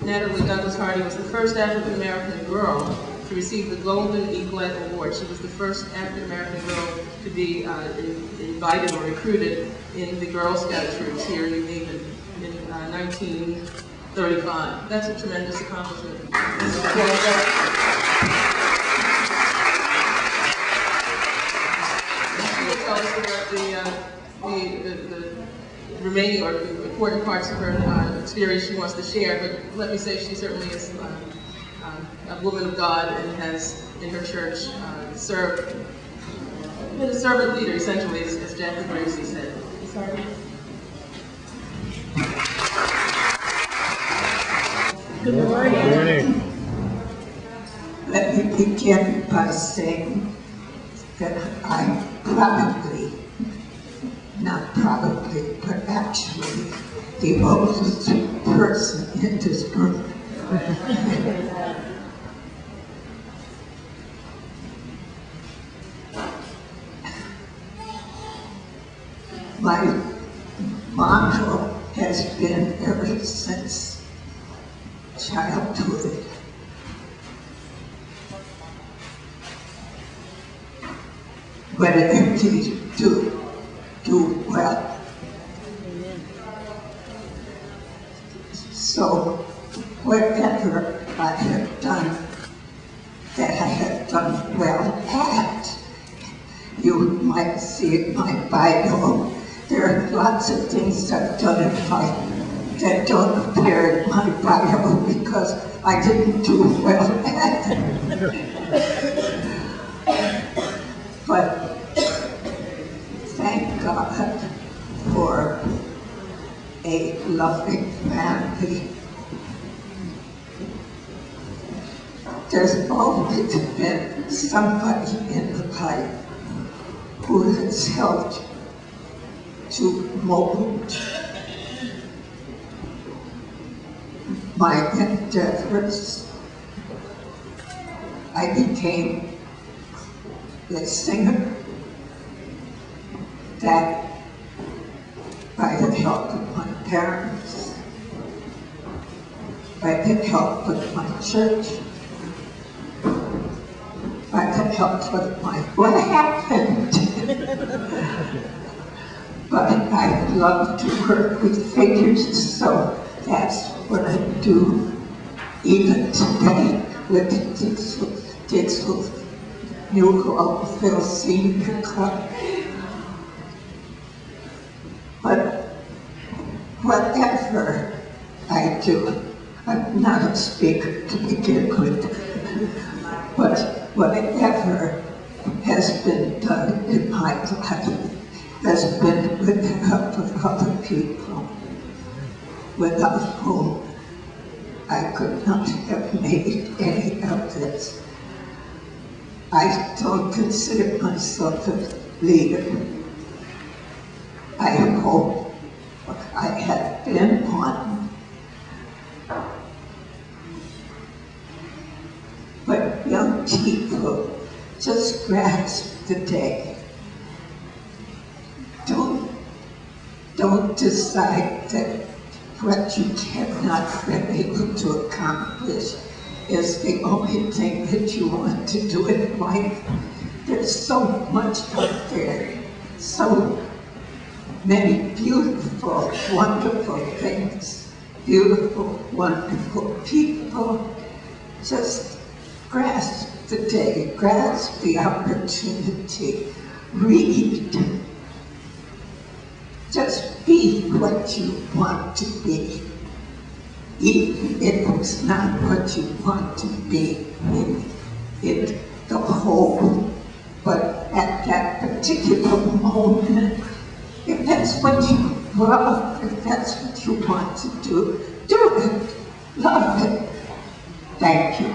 Natalie Douglas Hardy was the first African American girl to receive the Golden Eaglet Award. She was the first African American girl to be invited or recruited in the Girl Scout troops here in New Haven in 1935. That's a tremendous accomplishment. She will tell us about the remaining or the important parts of her experience she wants to share, but let me say she certainly is a woman of God and has, in her church, been a servant leader, essentially, as Jackie Gracie said. Sorry. Good morning. Good morning. Let me begin by saying that I'm probably, not probably, but actually the oldest person in this room. My motto has been ever since childhood, whatever you do well. So whatever I have done that I have done well at, you might see in my bio. There are lots of things I've done in life that don't appear in my bio because I didn't do well at them. But thank God for a loving family. There's always been somebody in the life who has helped to mold my endeavors. I became a singer that, by the help of my parents, by the help of my church, by the help of my, what happened? But I love to work with figures, so that's what I do even today with the Dixville New Hopeville Senior Club. But whatever I do, I'm not a speaker to begin with, but whatever has been done in my life has been with the help of other people, without whom I could not have made any of this. I don't consider myself a leader. I hope I have been one. But young people, just grasp the day. Don't decide that what you have not been able to accomplish is the only thing that you want to do in life. There's so much out there, so many beautiful, wonderful things, beautiful, wonderful people. Just grasp the day, grasp the opportunity, read. Just be what you want to be, even if it's not what you want to be in the whole. But at that particular moment, if that's what you love, if that's what you want to do it. Love it. Thank you.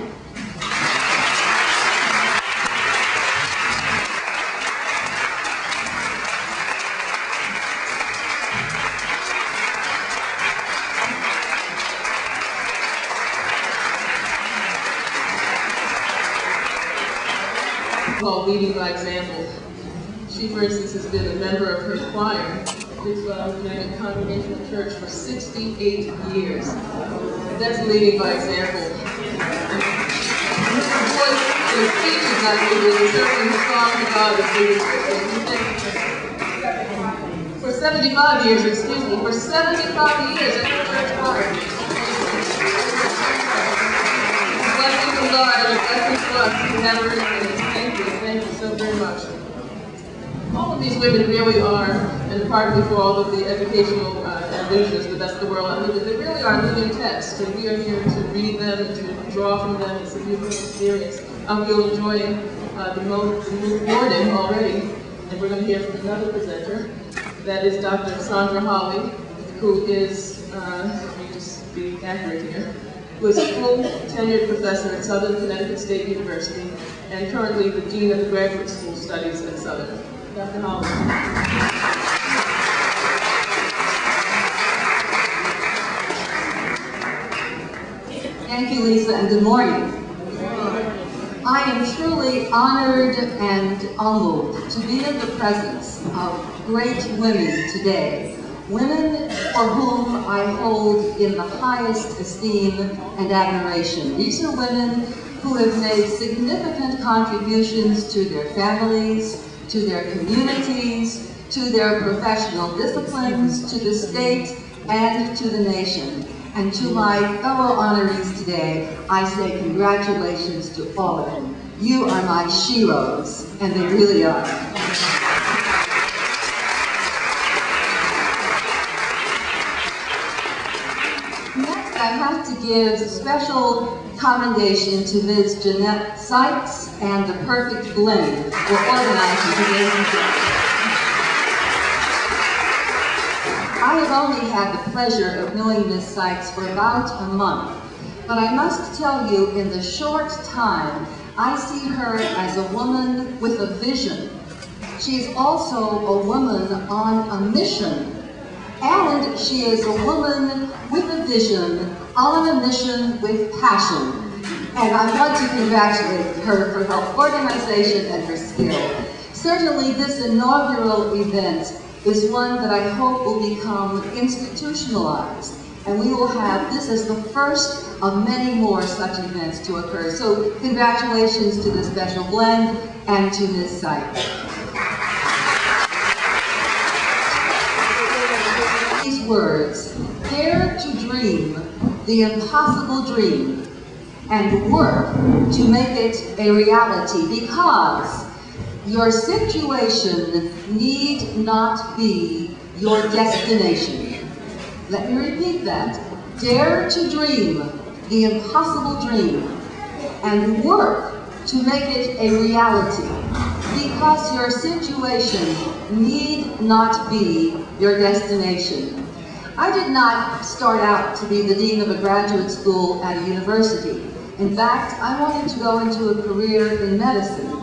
Called leading by example. She, for instance, has been a member of her choir, Dixville United Congregational Church, for 68 years. That's leading by example. Her voice and her speech is not leading, and certainly her song to God is leading. For 75 years, excuse me, for 75 years at the church choir. Blessing from God and a blessing to us who never repent. Thank you so very much. All of these women really are, and pardon me for all of the educational allusions, but that's the world I live in. They really are living texts, and we are here to read them and to draw from them. It's a beautiful experience. We'll enjoy the morning already, and we're going to hear from another presenter. That is Dr. Sandra Holly, who is, let me just be accurate here, who is a full tenured professor at Southern Connecticut State University and currently the Dean of the Graduate School Studies at Southern. Dr. Holly. Thank you, Lisa, and good morning. I am truly honored and humbled to be in the presence of great women today, women for whom I hold in the highest esteem and admiration. These are women who have made significant contributions to their families, to their communities, to their professional disciplines, to the state, and to the nation. And to my fellow honorees today, I say congratulations to all of them. You are my sheroes, and they really are. Next, I have to give special commendation to Ms. Jeanette Sykes and the Perfect Blend for organizing today's event. I have only had the pleasure of knowing Ms. Sykes for about a month, but I must tell you, in the short time, I see her as a woman with a vision. She is also a woman on a mission, and she is a woman with a vision, on a mission with passion. And I want to congratulate her for her organization and her skill. Certainly this inaugural event is one that I hope will become institutionalized, and we will have this as the first of many more such events to occur. So congratulations to the Special Blend and to Ms. Sykes. These words, dare to dream the impossible dream and work to make it a reality, because your situation need not be your destination. Let me repeat that. Dare to dream the impossible dream and work to make it a reality, because your situation need not be your destination. I did not start out to be the dean of a graduate school at a university. In fact, I wanted to go into a career in medicine.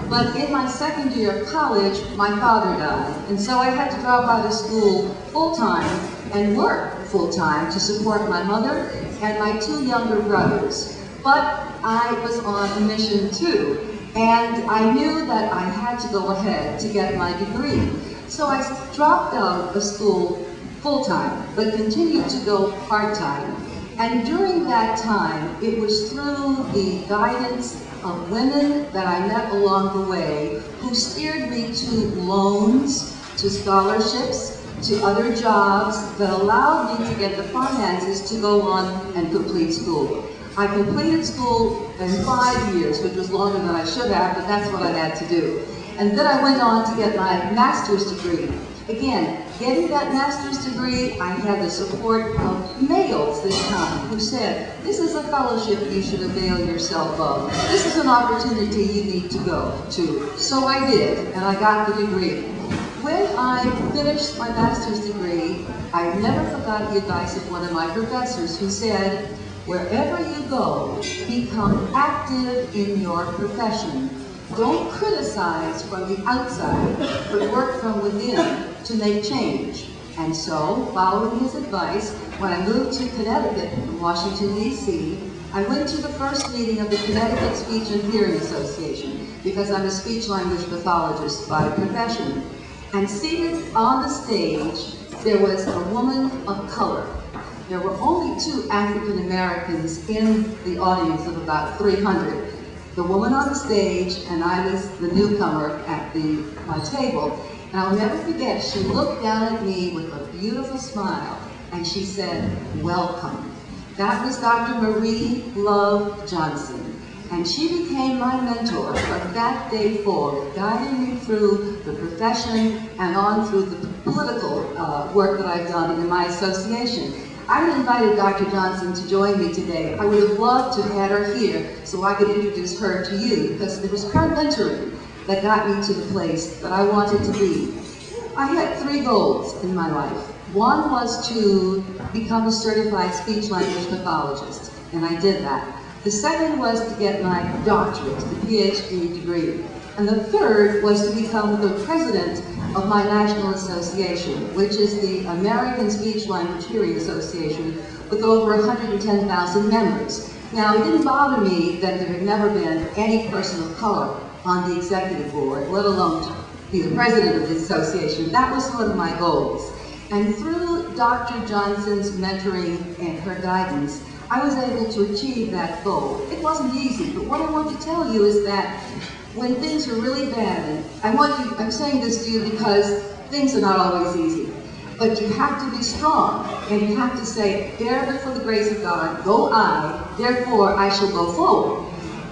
But in my second year of college, my father died, and so I had to drop out of school full-time and work full-time to support my mother and my two younger brothers. But I was on a mission too, and I knew that I had to go ahead to get my degree. So I dropped out of school full-time, but continued to go part-time. And during that time, it was through the guidance of women that I met along the way who steered me to loans, to scholarships, to other jobs that allowed me to get the finances to go on and complete school. I completed school in 5 years, which was longer than I should have, but that's what I had to do. And then I went on to get my master's degree. Again, getting that master's degree, I had the support of males this time who said, this is a fellowship you should avail yourself of. This is an opportunity you need to go to. So I did, and I got the degree. When I finished my master's degree, I never forgot the advice of one of my professors who said, wherever you go, become active in your profession. Don't criticize from the outside, but work from within to make change. And so, following his advice, when I moved to Connecticut from Washington, D.C., I went to the first meeting of the Connecticut Speech and Hearing Association, because I'm a speech-language pathologist by profession. And seated on the stage, there was a woman of color. there were only 2 African Americans in the audience of about 300. The woman on the stage, and I was the newcomer at my table. And I'll never forget, she looked down at me with a beautiful smile, and she said, "Welcome." That was Dr. Marie Love Johnson. And she became my mentor from that day forward, guiding me through the profession and on through the political work that I've done in my association. I had invited Dr. Johnson to join me today. I would have loved to have had her here so I could introduce her to you, because it was her mentoring that got me to the place that I wanted to be. I had 3 goals in my life. One was to become a certified speech-language pathologist, and I did that. The second was to get my doctorate, the PhD degree. And the third was to become the president of my national association, which is the American Speech Language Hearing Association, with over 110,000 members. Now, it didn't bother me that there had never been any person of color on the executive board, let alone to be the president of the association. That was one of my goals. And through Dr. Johnson's mentoring and her guidance, I was able to achieve that goal. It wasn't easy, but what I want to tell you is that when things are really bad, and I'm saying this to you because things are not always easy, but you have to be strong, and you have to say, "Dare but for the grace of God, go I, therefore I shall go forward."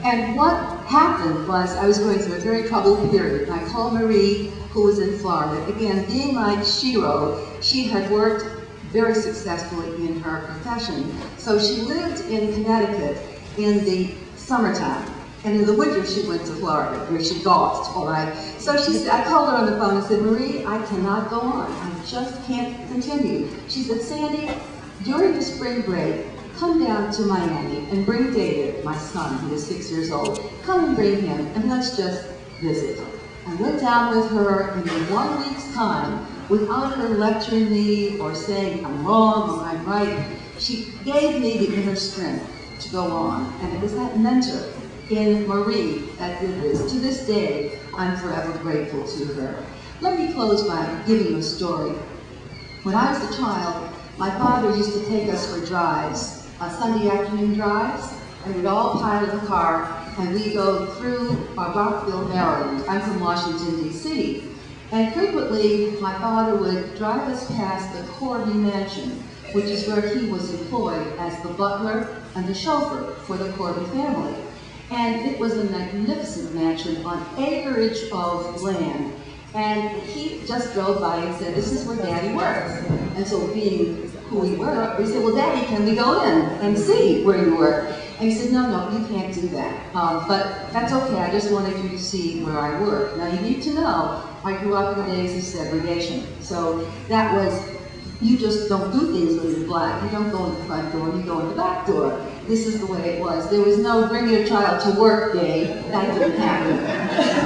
And what happened was I was going through a very troubled period. I called Marie, who was in Florida. Again, being like Shiro, she had worked very successfully in her profession. So she lived in Connecticut in the summertime. And in the winter, she went to Florida, where she golfed, all right? So I called her on the phone and said, "Marie, I cannot go on. I just can't continue." She said, "Sandy, during the spring break, come down to Miami and bring David, my son, who is 6 years old. Come and bring him, and let's just visit." I went down with her, and in 1 week's time, without her lecturing me or saying I'm wrong or I'm right, she gave me the inner strength to go on. And it was that mentor in Marie that did this. To this day, I'm forever grateful to her. Let me close by giving you a story. When I was a child, my father used to take us for drives, Sunday afternoon drives, and we'd all pile in the car, and we'd go through Rockville, Maryland. I'm from Washington, D.C. And frequently, my father would drive us past the Corby Mansion, which is where he was employed as the butler and the chauffeur for the Corby family. And it was a magnificent mansion on acreage of land. And he just drove by and said, "This is where Daddy works." And so being who we were, we said, "Well, Daddy, can we go in and see where you work?" And he said, "No, you can't do that. But that's okay, I just wanted you to see where I work." Now, you need to know, I grew up in the days of segregation. So that was, you just don't do things when you're black. You don't go in the front door, you go in the back door. This is the way it was. There was no bring your child to work day. That didn't happen.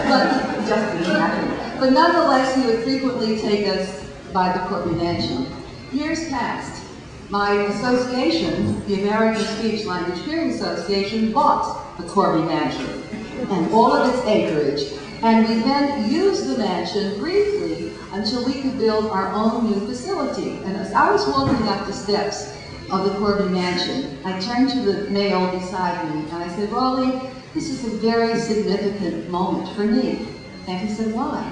But it just didn't happen. But nonetheless, he would frequently take us by the Corby Mansion. Years passed. My association, the American Speech Language Hearing Association, bought the Corby Mansion and all of its acreage. And we then used the mansion briefly until we could build our own new facility. And as I was walking up the steps of the Corby Mansion, I turned to the male beside me and I said, "Raleigh, this is a very significant moment for me." And he said, "Why?"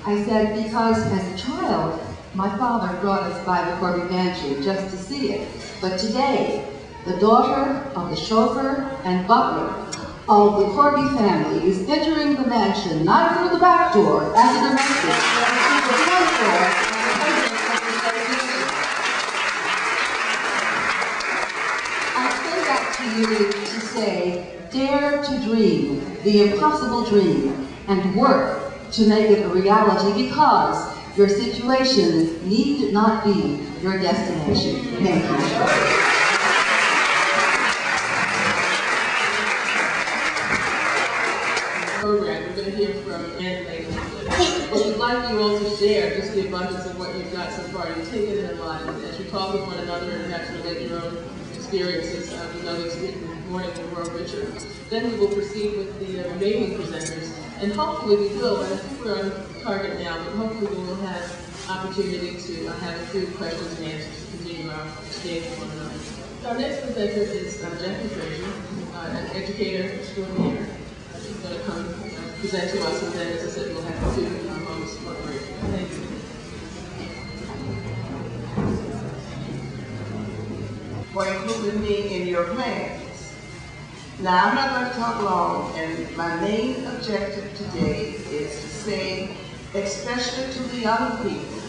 I said, "Because as a child, my father brought us by the Corby Mansion just to see it. But today, the daughter of the chauffeur and butler of the Corby family is entering the mansion, not through the back door, as a domestic, but through the front door." I say that to you to say, dare to dream the impossible dream and work to make it a reality, because your situation need not be your destination. Thank you. Program. We're going to hear from Ann later. But we'd like you all to share just the abundance of what you've got so far. You've taken in a lot, and as you talk with one another and perhaps relate your own experiences, we know the morning will grow richer. Then we will proceed with the remaining presenters, and hopefully we will, and I think we're on target now, but hopefully we will have opportunity to have a few questions and answers to continue our exchange with one another. So our next presenter is Jackie Frazier, an educator extraordinaire. She's going to come present to us, and then, as I said, we'll have a few moments of celebration. Thank you. For including me in your plans. Now, I'm not going to talk long, and my main objective today is to say, especially to the young people,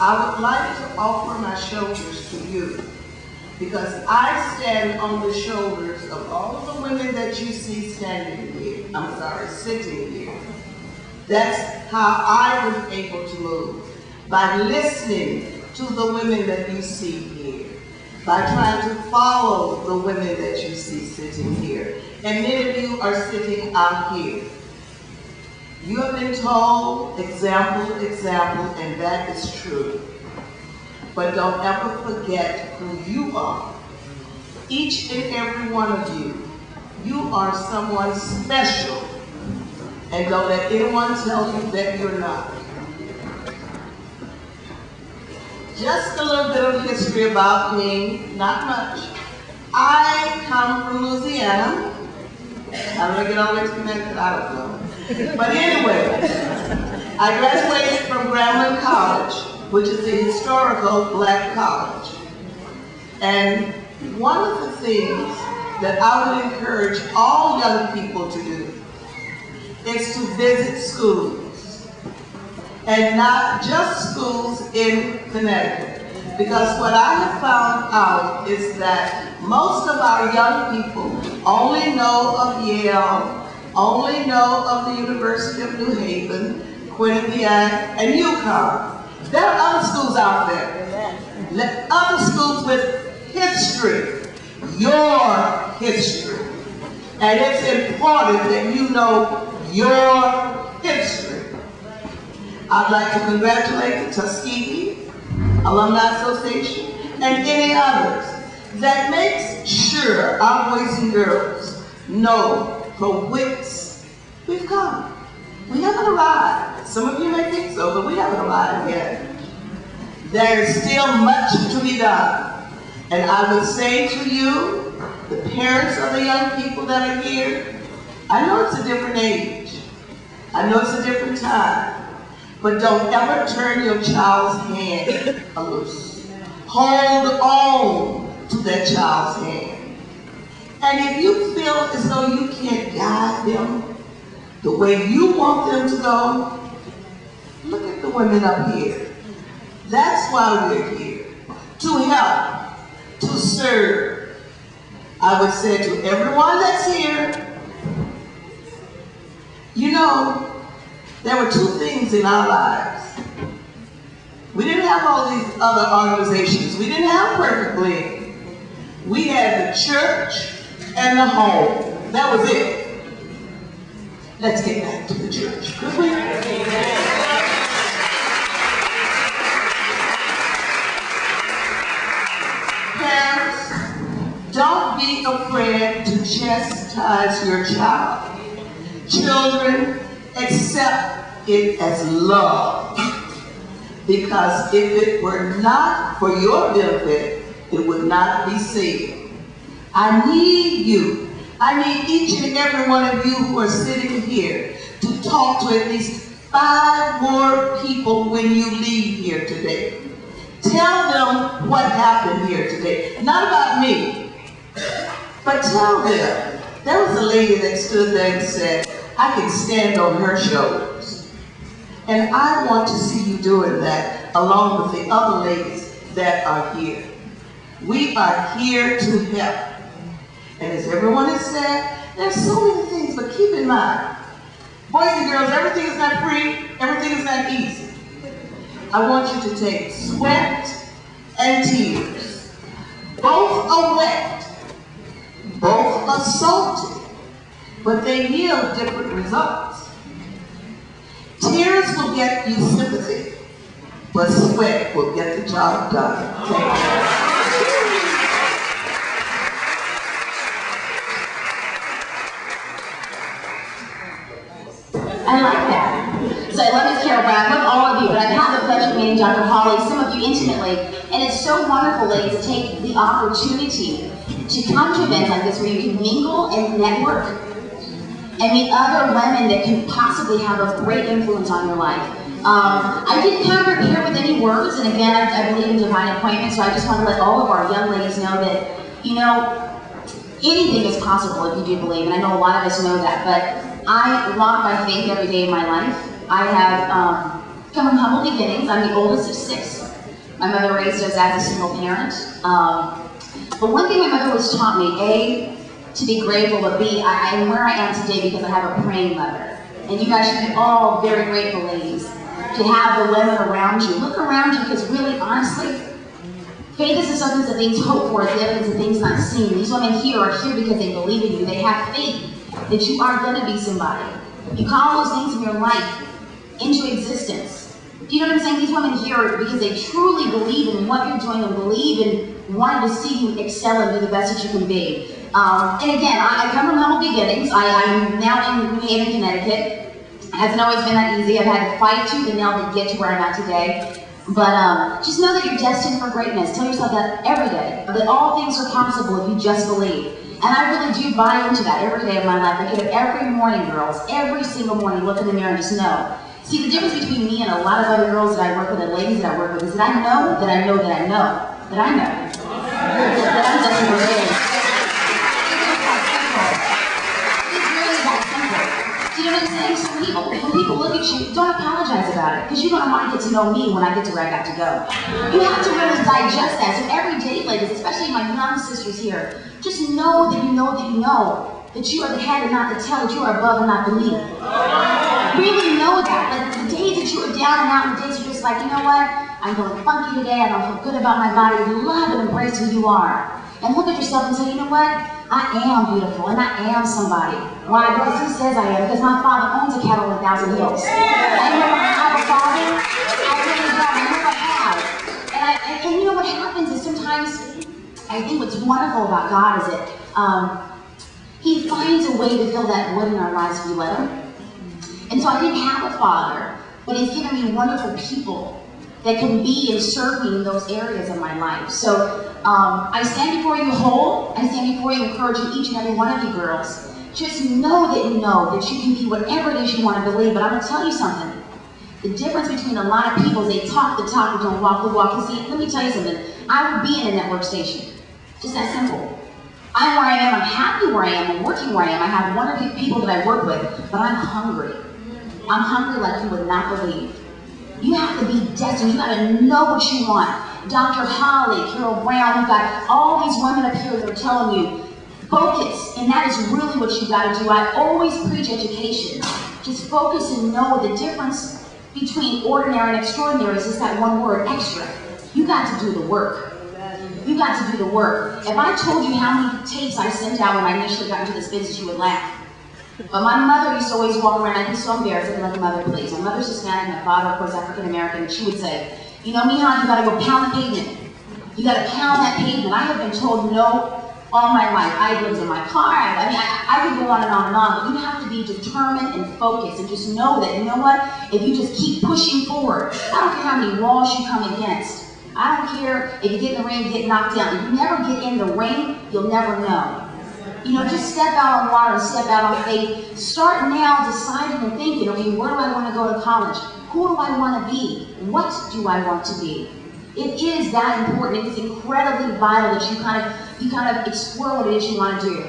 I would like to offer my shoulders to you, because I stand on the shoulders of all of the women that you see standing here, sitting here. That's how I was able to move, by listening to the women that you see here, by trying to follow the women that you see sitting here. And many of you are sitting out here. You have been told, example, and that is true. But don't ever forget who you are. Each and every one of you, you are someone special. And don't let anyone tell you that you're not. Just a little bit of history about me, not much. I come from Louisiana. How do I get all the way to Connecticut? I don't know. But anyway, I graduated from Grambling College, which is a historical black college. And one of the things that I would encourage all young people to do is to visit schools. And not just schools in Connecticut. Because what I have found out is that most of our young people only know of Yale, only know of the University of New Haven, Quinnipiac, and UConn. There are other schools out there. Other schools with history, your history. And it's important that you know your history. I'd like to congratulate the Tuskegee Alumni Association and any others that makes sure our boys and girls know for whence we've come. We haven't arrived. Some of you may think so, but we haven't arrived yet. There is still much to be done. And I would say to you, the parents of the young people that are here, I know it's a different age. I know it's a different time. But don't ever turn your child's hand loose. Hold on to that child's hand. And if you feel as though you can't guide them the way you want them to go, look at the women up here. That's why we're here. To help, to serve. I would say to everyone that's here, you know, there were two things in our lives. We didn't have all these other organizations. We didn't have Perfect League. We had the church and the home. That was it. Let's get back to the church, could we? Parents, don't be afraid to chastise your child. Children, accept it as love, because if it were not for your benefit, it would not be said. I need you. I need each and every one of you who are sitting here to talk to at least 5 more people when you leave here today. Tell them what happened here today. Not about me, but tell them. There was a lady that stood there and said, I can stand on her shoulders. And I want to see you doing that along with the other ladies that are here. We are here to help. And as everyone has said, there's so many things, but keep in mind, boys and girls, everything is not free, everything is not easy. I want you to take sweat and tears. Both are wet, both are salty, but they yield different results. Tears will get you sympathy, but sweat will get the job done. Thank you. I like that. So let me scale back with all of you, but I have the pleasure young lady, Dr. Holly, some of you intimately, and it's so wonderful, ladies, to take the opportunity to come to events like this where you can mingle and network and meet other women that can possibly have a great influence on your life. I didn't come prepared with any words, and again, I believe in divine appointments, so I just want to let all of our young ladies know that, you know, anything is possible if you do believe, and I know a lot of us know that, but I walk by faith every day of my life. I have come from humble beginnings. I'm the oldest of 6. My mother raised us as a single parent. But one thing my mother always taught me, A, to be grateful, but B, I am where I am today because I have a praying mother. And you guys should be all very grateful, ladies, to have the women around you. Look around you, because really, honestly, faith is the substance of things hoped for, it's the evidence of things not seen. These women here are here because they believe in you. They have faith that you are going to be somebody. You call those things in your life into existence. Do you know what I'm saying? These women here are because they truly believe in what you're doing and believe in wanting to see you excel and be the best that you can be. And again, I come from humble beginnings. I'm now in New Haven, Connecticut. It hasn't always been that easy. I've had to fight tooth and nail to get to where I'm at today. But just know that you're destined for greatness. Tell yourself that every day, that all things are possible if you just believe. And I really do buy into that every day of my life. I get up every morning, girls, every single morning, look in the mirror and just know. See, the difference between me and a lot of other girls that I work with and ladies that I work with is that I know that I know that I know that I know that I'm destined for greatness. It's really that simple. Do you know what I'm saying? So when people look at you, don't apologize about it, because you're going to want to get to know me when I get to where I got to go. You have to really digest that. So every day, ladies, especially my young sisters here, just know that you know that you know that you are the head and not the tail, that you are above and not beneath. Really know that. Like the days that you are down and out, and the days you're just like, you know what? I'm feeling funky today, I don't feel good about my body. Love and embrace who you are. And look at yourself and say, you know what? I am beautiful and I am somebody. Why? Because he says I am. Because my father owns a cattle on 1,000 hills. I never have a father. I really don't. I never have. And you know what happens is sometimes, I think what's wonderful about God is that he finds a way to fill that void in our lives if we let him. And so I didn't have a father, but he's given me wonderful people that can be and serve me in those areas of my life. So I stand before you whole. I stand before you encouraging each and every one of you girls. Just know that you can be whatever it is you want to believe. But I'm going to tell you something. The difference between a lot of people is they talk the talk but don't walk the walk. You see, let me tell you something. I would be in a network station. Just that simple. I'm where I am. I'm happy where I am. I'm working where I am. I have wonderful people that I work with. But I'm hungry. I'm hungry like you would not believe. You have to be destined. You got to know what you want. Dr. Holly, Carol Brown, you've got all these women up here that are telling you, focus. And that is really what you got to do. I always preach education. Just focus and know the difference between ordinary and extraordinary is just that one word, extra. You got to do the work. You got to do the work. If I told you how many tapes I sent out when I initially got into this business, you would laugh. But my mother used to always walk around, I'd be so embarrassed, I'd be like, mother, please. My mother's Hispanic, my father, of course, African American, and she would say, you know, Mija, you gotta go pound the pavement. You gotta pound that pavement. I have been told no all my life. I've lived in my car, I could go on and on and on, but you have to be determined and focused and just know that, you know what, if you just keep pushing forward, I don't care how many walls you come against. I don't care if you get in the ring and get knocked down. If you never get in the ring, you'll never know. You know, just step out on water and step out on faith. Start now deciding and thinking, okay, where do I want to go to college? Who do I want to be? What do I want to be? It is that important. It is incredibly vital that you kind of explore what it is you want to do.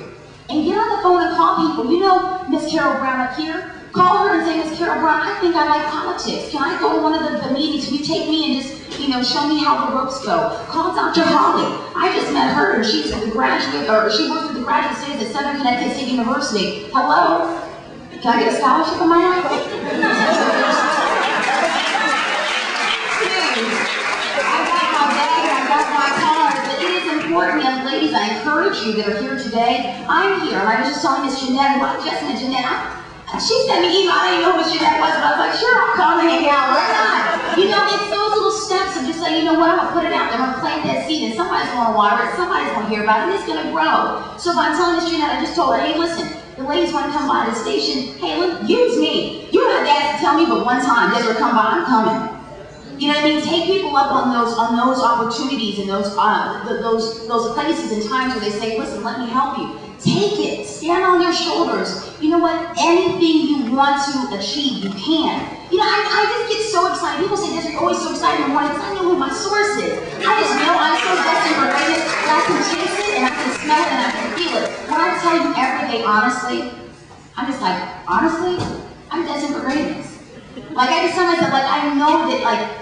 And get on the phone and call people. You know Miss Carol Brown up here? Call her and say, Miss Carol Brown, I think I like politics. Can I go to one of the meetings? Can you take me and just, you know, show me how the ropes go? Call Dr. Holly. I just met her and she's a graduate, or she works with the graduate students at Southern Connecticut State University. Hello? Can I get a scholarship in my life? I got my bag, I got my card, but it is important, young ladies, I encourage you that are here today. I'm here, and I was just telling Miss Jeanette, well, just met Jeanette, she sent me an email, I didn't know who Miss Jeanette was, but I was like, sure, I'll come and hang out, why not? You know, it's those little steps of just saying, you know what, I'm going to put it out there, I'm going to plant that seed, and somebody's going to water it, somebody's going to hear about it, and it's going to grow. So if I'm telling Miss Jeanette, I just told her, hey, listen, the ladies want to come by the station, hey, look, use me. You don't have to ask to tell me but one time, Desiree, come by, I'm coming. You know what I mean? Take people up on those opportunities and those places and times where they say, listen, let me help you. Take it. Stand on their shoulders. You know what? Anything you want to achieve, you can. You know, I just get so excited. People say, Desiree, you're always so excited in the morning because I know who my source is. I just know I'm so destined for greatness that I can taste it and I can smell it and I can feel it. When I tell you every day, honestly, I'm just like, honestly, I'm destined for greatness. Like, I just tell myself, like, I know that, like,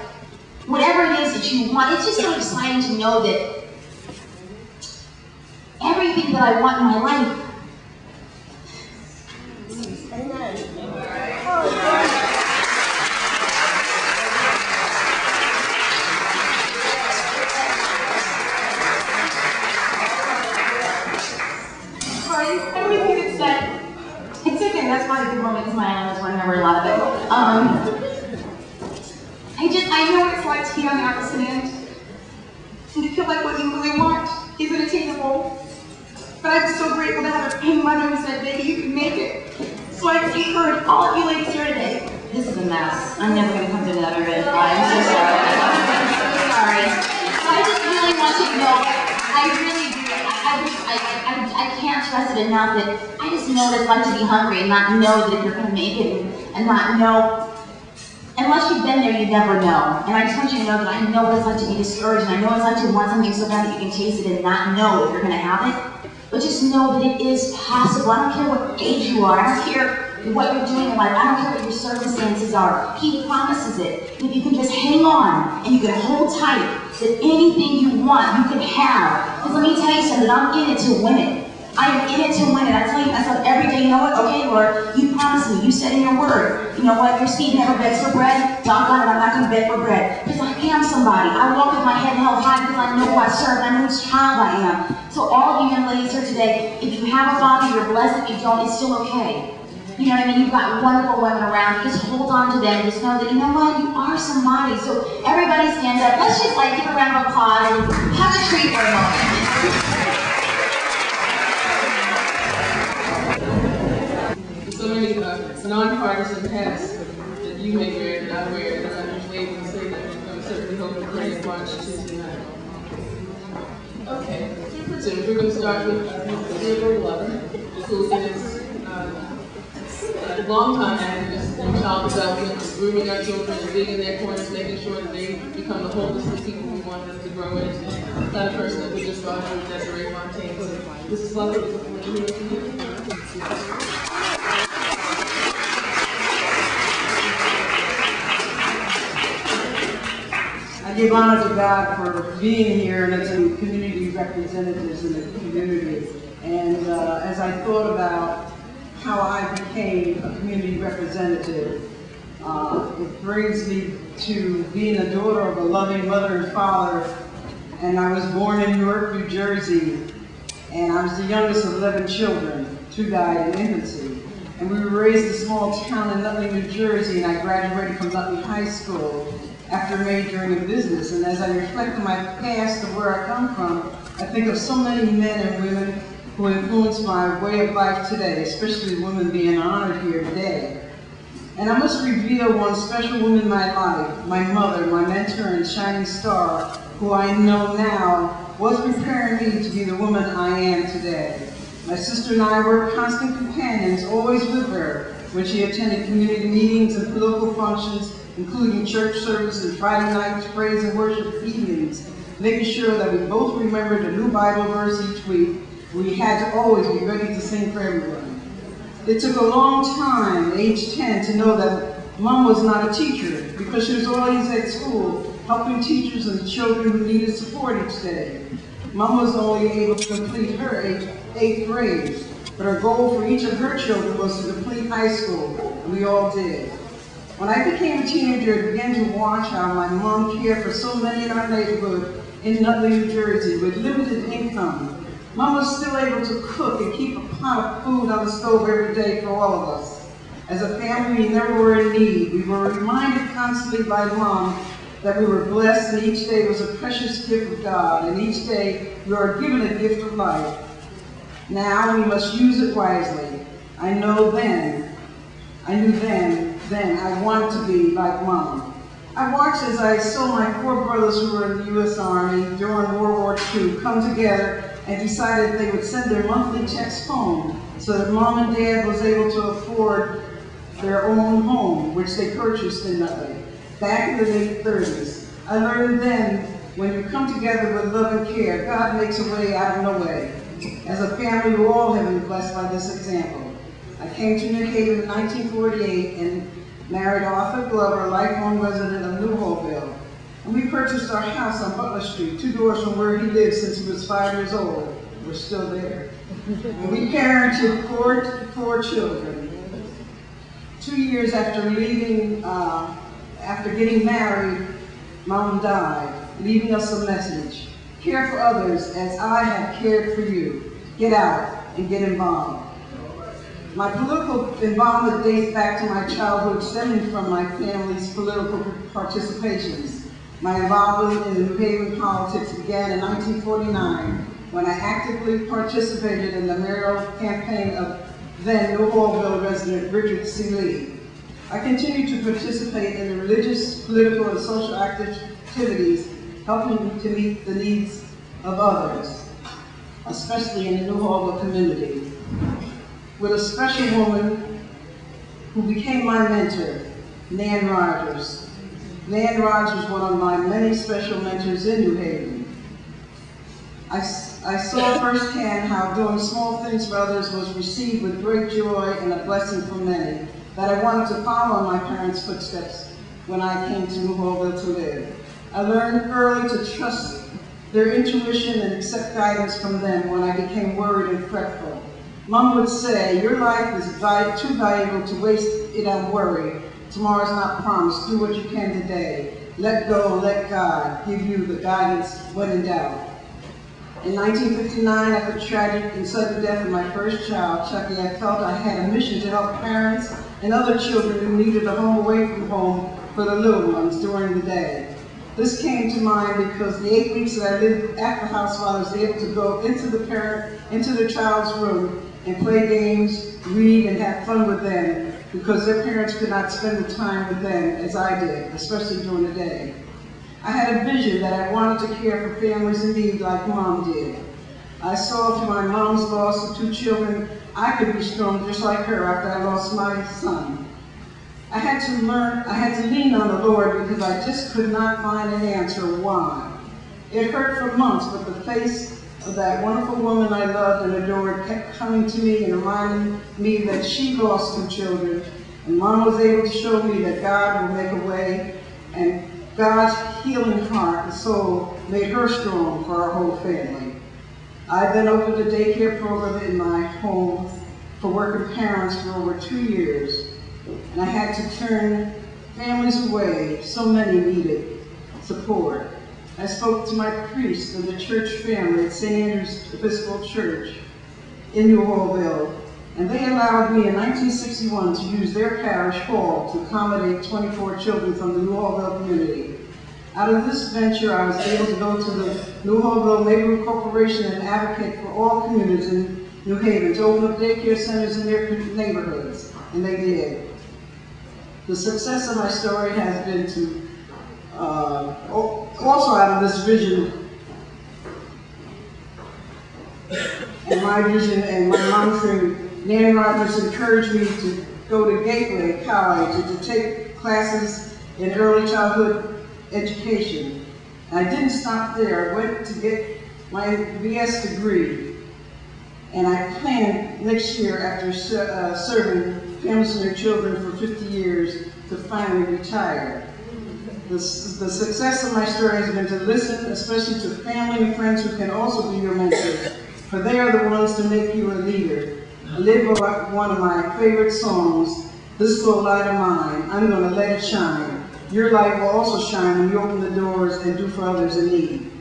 whatever it is that you want, it's just so exciting to know that everything that I want in my life. Amen. Sorry, everything that's said. It's okay, that's why a good moment because my eyes were never a lot of it. I know what it's like to be on the opposite end. And to feel like what you really want isn't attainable. But I'm so grateful to have a mother who said, baby, you can make it. So I encourage all of you ladies here today. This is a mess. I'm never going to come to that already. I'm so sorry. I'm so sorry. I just really want you to know, I really do. I can't stress it enough that I just know what it's like to be hungry and not know that if you're going to make it and not know. Unless you've been there, you never know. And I just want you to know that I know what it's like to be discouraged, and I know what it's like to want something so bad that you can taste it and not know if you're going to have it. But just know that it is possible. I don't care what age you are. I don't care what you're doing in life. I don't care what your circumstances are. He promises it. If you can just hang on and you can hold tight, that anything you want, you can have. Because let me tell you something, I'm in it to win it. I am in it to win it. I tell you myself every day, you know what? Okay, Lord, you promised me. You said in your word, you know what? Your seed never begs for bread. Doggone it, I'm not going to beg for bread. Because I am somebody. I walk with my head held high because I know who I serve and I know whose child I am. So all of you young ladies here today, if you have a father, you're blessed. If you don't, it's still okay. You know what I mean? You've got wonderful women around. Just hold on to them. Just know that, you know what? You are somebody. So everybody stand up. Let's just like give a round of applause and have a treat for a moment. So many non-partisan hats that you may wear that I wear, that I'm usually able to say that I'm certainly hoping to bring a bunch to tonight. Okay, so we're going to start with Theodore Glover, who is a long-time activist in child development, grooming our children, and being in their corners, making sure that they become the holistic people we want them to grow into. The kind of person that we just saw with Desiree Fontaine. So this is lovely. We look forward to hearing from you. I give honor to God for being here and to community representatives in the community. And as I thought about how I became a community representative, it brings me to being a daughter of a loving mother and father. And I was born in Newark, New Jersey, and I was the youngest of 11 children. 2 died in infancy. And we were raised in a small town in Nutley, New Jersey, and I graduated from Nutley High School after majoring in business. And as I reflect on my past and where I come from, I think of so many men and women who influenced my way of life today, especially women being honored here today. And I must reveal one special woman in my life, my mother, my mentor and shining star, who I know now was preparing me to be the woman I am today. My sister and I were constant companions, always with her, when she attended community meetings and political functions, including church services, Friday nights, praise and worship evenings, making sure that we both remembered a new Bible verse each week. We had to always be ready to sing for everyone. It took a long time, age 10, to know that Mom was not a teacher because she was always at school, helping teachers and children who needed support each day. Mom was only able to complete her 8th grade, but her goal for each of her children was to complete high school, and we all did. When I became a teenager, I began to watch how my mom cared for so many in our neighborhood in Nutley, New Jersey, with limited income. Mom was still able to cook and keep a pot of food on the stove every day for all of us. As a family, we never were in need. We were reminded constantly by Mom that we were blessed and each day was a precious gift of God, and each day we are given a gift of life. Now we must use it wisely. I knew then I wanted to be like Mom. I watched as I saw my 4 brothers who were in the U.S. Army during World War II come together and decided they would send their monthly checks home so that Mom and Dad was able to afford their own home, which they purchased back in the late 30s. I learned then, when you come together with love and care, God makes a way out of no way. As a family, we all have been blessed by this example. I came to New Haven in 1948 and married Arthur Glover, a lifelong resident of New Hallville. And we purchased our house on Butler Street, 2 doors from where he lived since he was 5 years old. We're still there. And we parented 4 children. 2 years after getting married, Mom died, leaving us a message. Care for others as I have cared for you. Get out and get involved. My political involvement dates back to my childhood, stemming from my family's political participations. My involvement in New Haven politics began in 1949 when I actively participated in the mayoral campaign of then New Hallville resident Richard C. Lee. I continue to participate in the religious, political, and social activities, helping to meet the needs of others, especially in the New Hallville community. With a special woman who became my mentor, Nan Rogers. Nan Rogers was one of my many special mentors in New Haven. I saw firsthand how doing small things for others was received with great joy and a blessing for many, that I wanted to follow in my parents' footsteps when I came to New Hallville to live. I learned early to trust their intuition and accept guidance from them when I became worried and fretful. Mom would say, your life is too valuable to waste it on worry. Tomorrow's not promised. Do what you can today. Let go and let God give you the guidance when in doubt. In 1959, after the tragic and sudden death of my first child, Chucky, I felt I had a mission to help parents and other children who needed a home away from home for the little ones during the day. This came to mind because the 8 weeks that I lived at the house while I was able to go into the child's room and play games, read, and have fun with them because their parents could not spend the time with them as I did, especially during the day. I had a vision that I wanted to care for families in need like Mom did. I saw through my mom's loss of 2 children, I could be strong just like her after I lost my son. I had to lean on the Lord because I just could not find an answer why. It hurt for months, but the face of that wonderful woman I loved and adored kept coming to me and reminding me that she lost 2 children, and Mom was able to show me that God will make a way, and God's healing heart and soul made her strong for our whole family. I then opened a daycare program in my home for working parents for over 2 years, and I had to turn families away. So many needed support. I spoke to my priest and the church family at St. Andrew's Episcopal Church in New Hallville, and they allowed me in 1961 to use their parish hall to accommodate 24 children from the New Hallville community. Out of this venture, I was able to go to the New Hallville Neighborhood Corporation and advocate for all communities in New Haven to open up daycare centers in their neighborhoods, and they did. The success of my story has been to, also out of this vision, and my vision and my mantra, Nan Rogers encouraged me to go to Gateway College and to take classes in early childhood education. And I didn't stop there. I went to get my BS degree, and I planned next year, after serving families and their children for 50 years, to finally retire. The success of my story has been to listen, especially to family and friends who can also be your mentors, for they are the ones to make you a leader. I live by one of my favorite songs, This Little Light of Mine, I'm Gonna Let It Shine. Your light will also shine when you open the doors and do for others in need.